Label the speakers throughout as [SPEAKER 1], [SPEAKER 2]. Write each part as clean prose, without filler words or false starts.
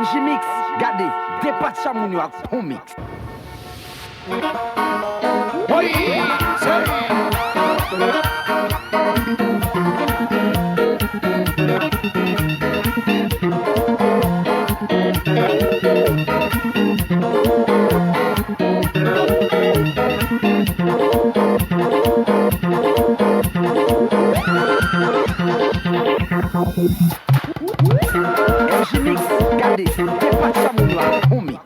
[SPEAKER 1] MJ Mix, gade, dépasse moun yo ak pon mix. Oui, MJ Mix, gade, dépasse moun yo ak pon mix.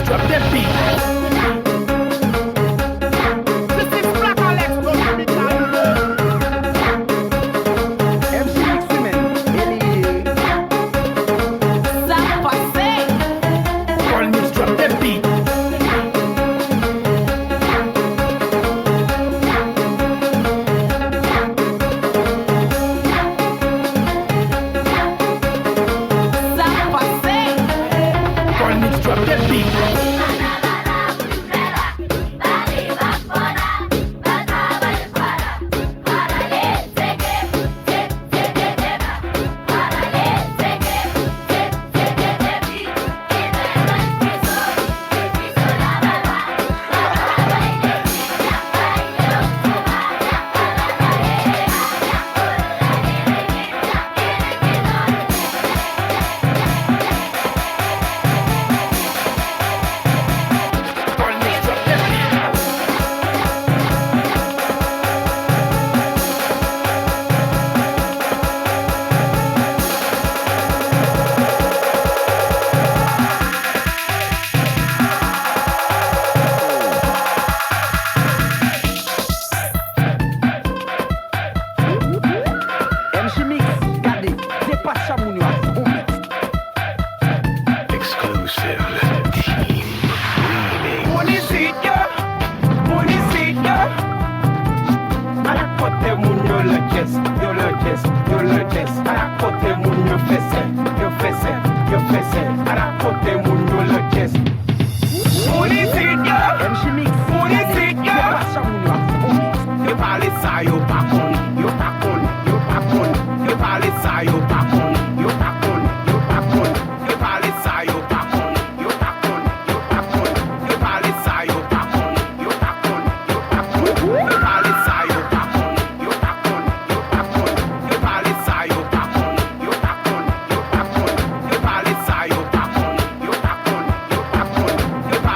[SPEAKER 2] drop that beat.
[SPEAKER 1] This is Black Alex, don't you be tired. MC Mix Women, Elie.
[SPEAKER 3] Ça passait.
[SPEAKER 2] All mix, drop that beat.
[SPEAKER 3] Ça passait.
[SPEAKER 2] All mix, drop that beat. All mix, drop that beat.
[SPEAKER 1] MC Mix, gade, c'est pas ça mon noir, on mix.
[SPEAKER 4] Exclusive Team Remix.
[SPEAKER 2] Monisika, à la côté moun yo le jazz, yo le jazz, yo le jazz. À la côté moun yo fessé, yo fessé, yo fessé. À la côté moun yo le jazz. Monisika,
[SPEAKER 1] MC Mix, gade, c'est pas ça mon noir, on mix.
[SPEAKER 2] yo parle ça, yo pas con, yo pas con, yo pas con. Yo parle ça, yo pas con, yo pas con, yo pas con. Yo parle ça, yo pas con, yo pas con, yo pas con. Yo parle ça, yo pas con, yo pas con, yo pas con. Yo parle ça, yo pas con, yo pas con, yo pas con. Yo parle ça, yo pas con, yo pas con, yo pas con. Yo parle ça, yo pas con, yo pas con, yo pas con. Yo parle ça, yo pas con, yo pas con, yo pas con. Yo parle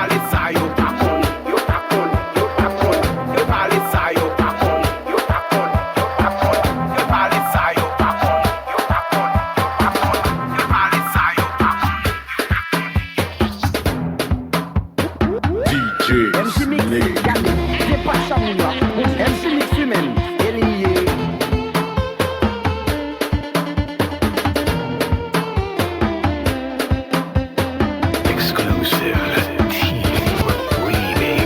[SPEAKER 2] ça, yo pas con, yo pas con, yo pas con. Yo parle ça, yo pas con, yo pas con, yo pas con. Yo parle ça, yo pas con.
[SPEAKER 1] MC Mix, gade, c'est pas ça mon noir. MC Mix Women, Elie.
[SPEAKER 4] Exclusive Team Remix.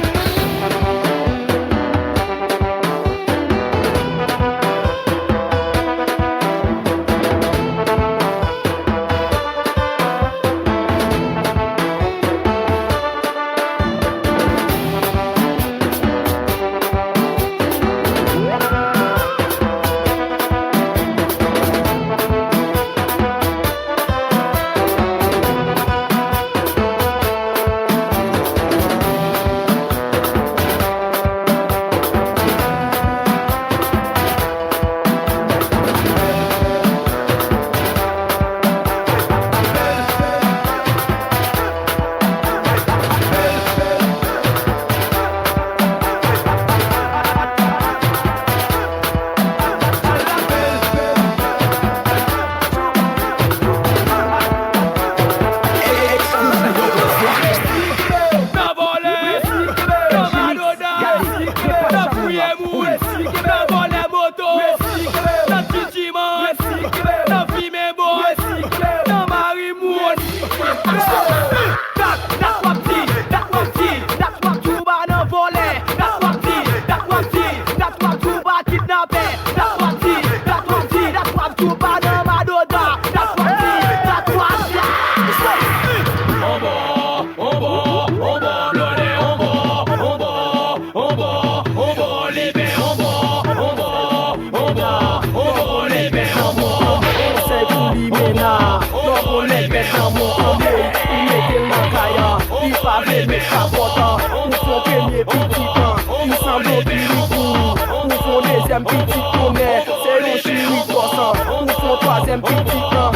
[SPEAKER 5] deuxième petit tournet, c'est le chiri croissant. Ou son troisième petit plan,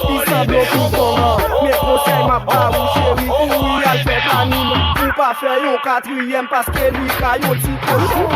[SPEAKER 5] il semble tout bon. Mes conseils m'a pas ou chéri, ou il a fait anime. Ou pas faire un quatrième parce que lui a un petit cochon.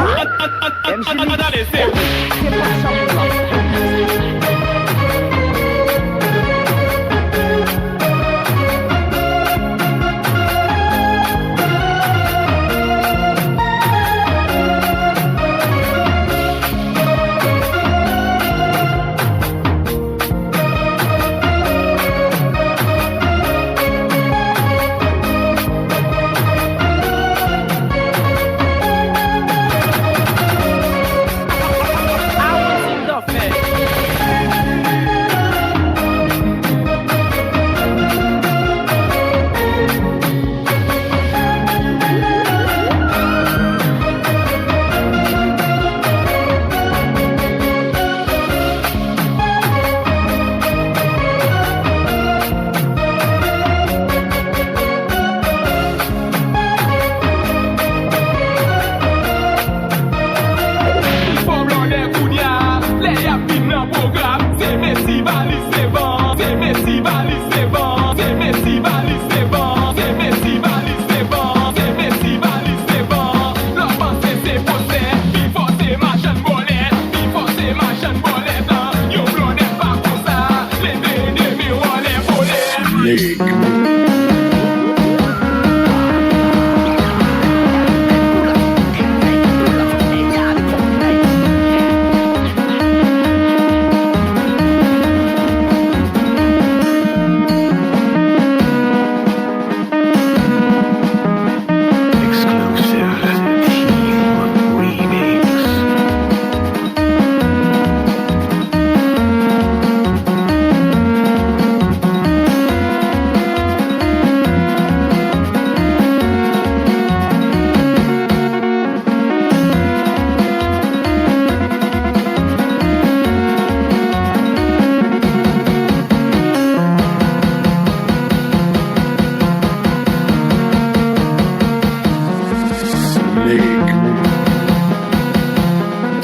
[SPEAKER 4] remake.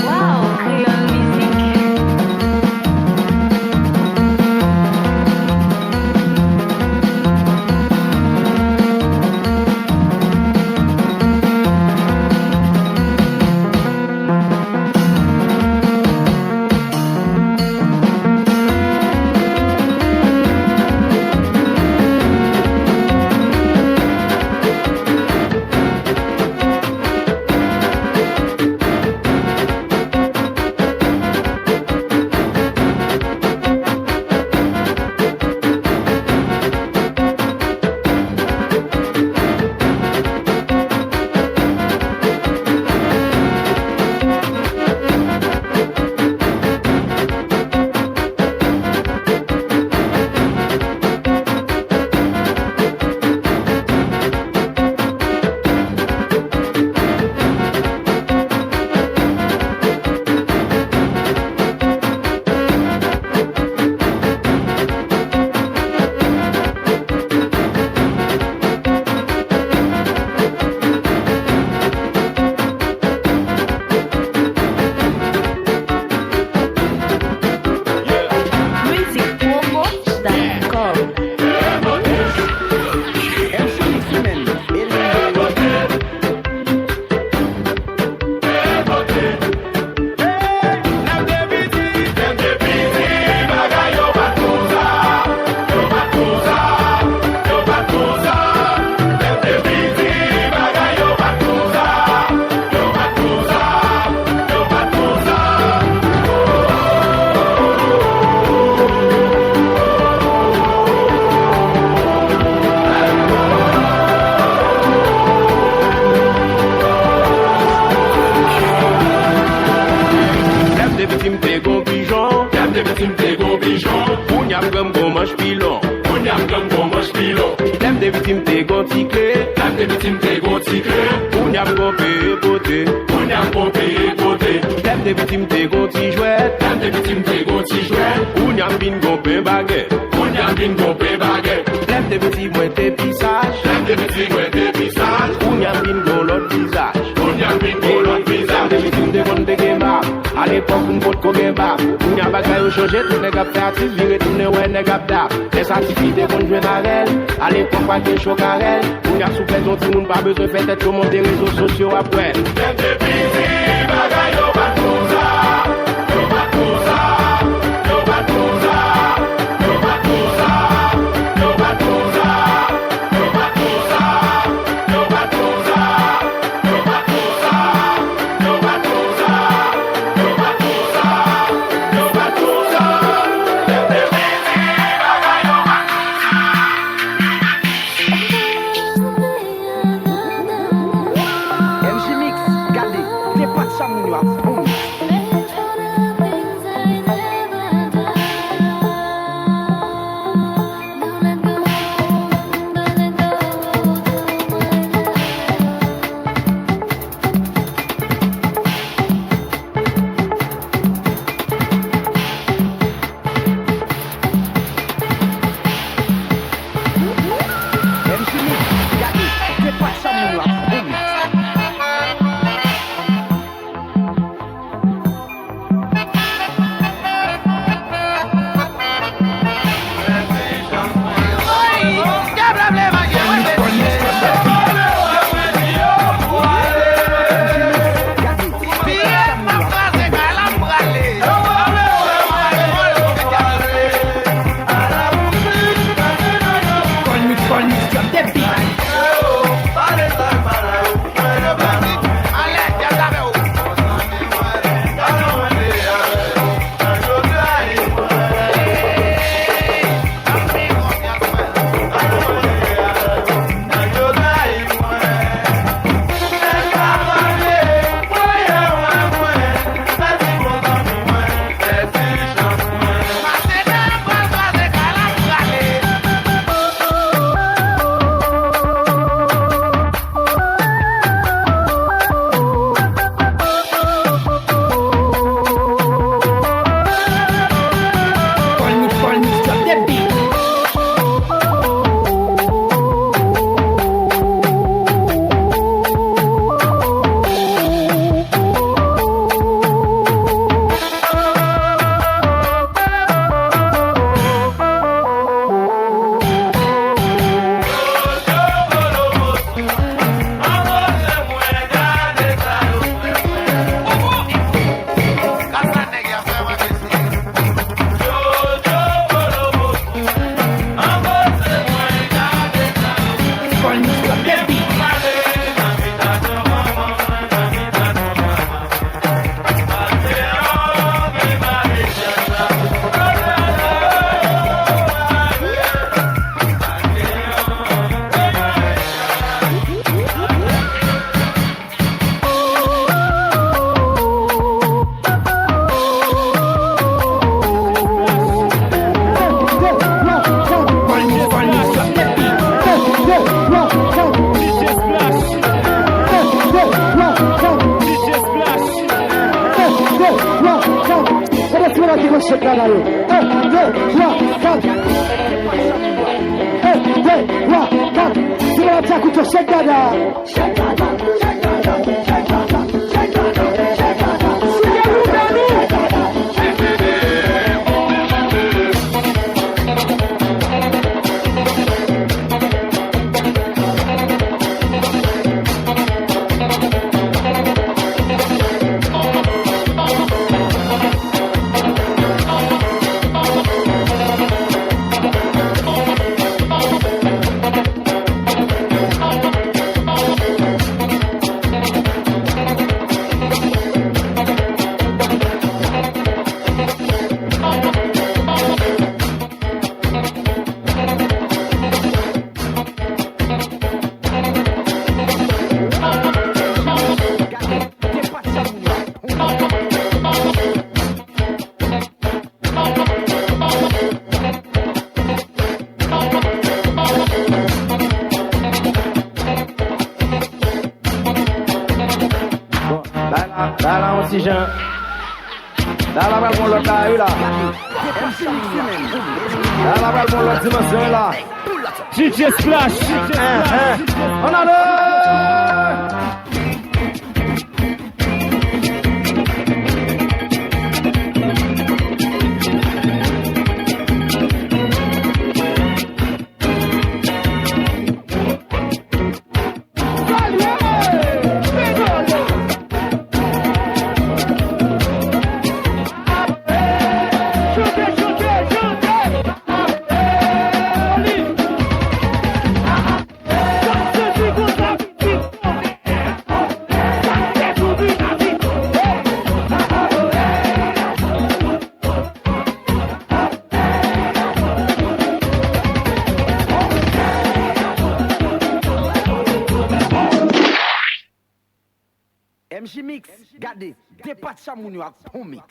[SPEAKER 3] Wow, Creole Music. Musicpromo.com.
[SPEAKER 1] MC Mixman,
[SPEAKER 5] Dem de vitim te gon tikle, Pounyam gon peye pote, Dem de vitim te gon ti jwet, Pounyam bin gon pe baget, Dem de vitim mwen te pisaj, Pounyam bin gon lot visaj, Dem de vitim te gon te gembab, à l'époque un pot ko gembab, Pounyam bagay yo chanje, tout nèg ap fè atif, vire tourne wè nèg ap dap, les certifiés kon jwen arel, à l'époque pas de chocarel, Pounyam sou plaison tout moun pas besoin fait tête sur monter réseaux sociaux après.
[SPEAKER 1] MC Mix, gade, te pat sa moun yo a
[SPEAKER 6] chèque là, 1, 2, 3, 4. 1, 2, 3, 4. Tu vas faire couteau chèque là.
[SPEAKER 5] Là, oxygène. Là, va le l'autre là, là. Là, va le l'autre dimension là. DJ Splash. On a le.
[SPEAKER 1] MC Mix, gardez, dépasse ça, mon yo, bon mix.